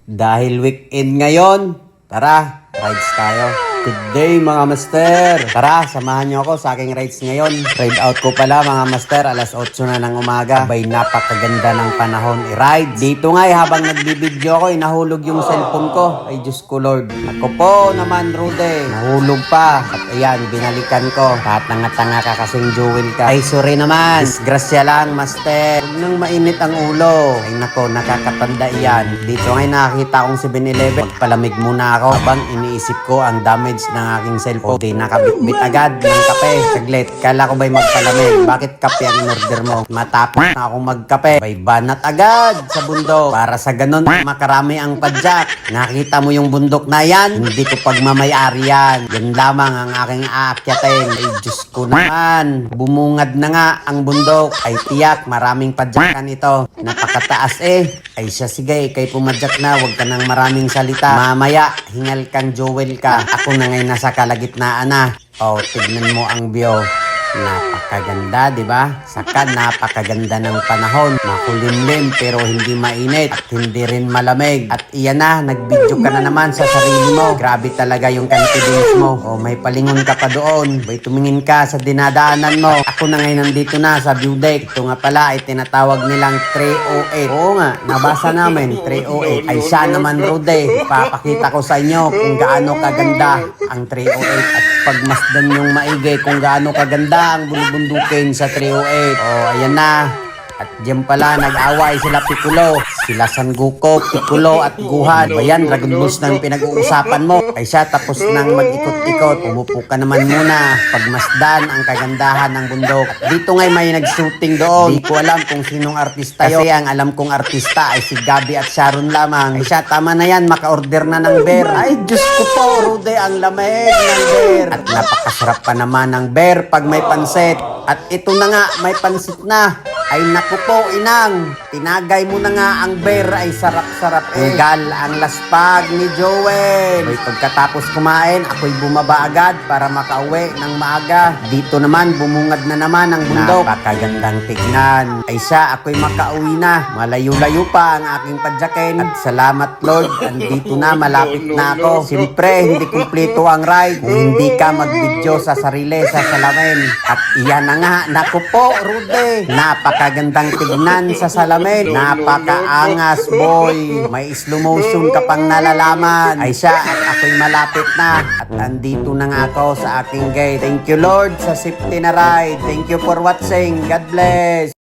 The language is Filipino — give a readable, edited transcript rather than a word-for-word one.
Dahil weekend ngayon, tara, rides tayo. Good day mga master. Tara, samahan nyo ako sa aking rides ngayon. Ride out ko pala mga master, alas 8 na ng umaga. Abay, napakaganda ng panahon i-ride. Dito nga habang nagbibideo ako, nahulog yung cellphone ko. Ay Diyos ko Lord. Ako po naman Rude, nahulog pa. At ayan, binalikan ko. Kahit tanga ka kasing jewel ka. Ay sorry naman, disgrasya lang master. Huwag nang mainit ang ulo. Ay nako, nakakatanda iyan. Dito nga nakakita akong 7-Eleven. Magpalamig muna ako habang iniisip ko ang dami ng aking cellphone. Di nakabitbit agad ng kape. Saglit, kala ko ba'y magpalamig? Bakit kape ang in-order mo? Matapos na akong magkape. Ba'y banat agad sa bundok. Para sa ganun, makarami ang padyak. Nakita mo yung bundok na yan? Hindi ko pagmamayari yan. Yan lamang ang aking aakyatin. Ay Diyos ko naman. Bumungad na nga ang bundok. Ay tiyak, maraming padyakan ito. Napakataas eh. Ay siya, sige, kay pumadyak na. Huwag ka ng maraming salita. Mamaya, hingal kang jewel ka. Ako na ngayon nasa kalagitnaan na. Oh, tignan mo ang view. Napakaganda, di ba? Saka napakaganda ng panahon. Makulimlim pero hindi mainit at hindi rin malamig. At iyan na, nag-video ka na naman sa sarili mo. Grabe talaga yung confidence mo. Oh, may palingon ka pa doon. May tumingin ka sa dinadaanan mo. Ako na ngayon nandito na sa view deck. Ito nga pala ay tinatawag nilang 308. Oo nga, nabasa namin 308. Ay siya naman Rude. Ipapakita ko sa inyo kung gaano kaganda ang 308 at pagmasdan yung maigi kung gaano kaganda ang bulubundukin sa 308. Oh, ayan na. At diyan pala nag-away sila Piccolo. Sila Sangoku, Piccolo at Gohan. Ayan, Dragon Balls na yung pinag-uusapan mo. Ay siya, tapos nang mag-ikot-ikot. Umupo ka naman muna. Pagmasdan ang kagandahan ng bundok. At dito ngay may nag-shooting doon. Di ko alam kung sinong artista yun. Kasi ang alam kong artista ay si Gabi at Sharon lamang. Ay siya, tama na yan. Maka-order na ng beer. Ay, Diyos ko po, Rude, ang lamig ng beer. At napakasarap pa naman ng beer pag may pansit. At ito na nga, may pansit na. Ay naku po, inang. Tinagay mo na nga ang beer. Ay sarap-sarap eh. Gal ang laspag ni Joel. Ay pagkatapos kumain, ako'y bumaba agad para makauwi ng maaga. Dito naman, bumungad na naman ang bundok. Napakagandang tignan. Ay siya, ako'y makauwi na. Malayo-layo pa ang aking padyakin. At salamat Lord, andito na, malapit na ako. Siyempre, hindi kumpleto ang ride kung hindi ka mag-video sa sarili sa salamin. At iyan na nga, naku po, Rude. Napakagandang tignan sa salamin. Napakaangas, boy. May slow motion ka pang nalalaman. Ay siya, at ako'y malapit na. At andito na nga ako sa aking gate. Thank you Lord sa safety na ride. Thank you for watching. God bless.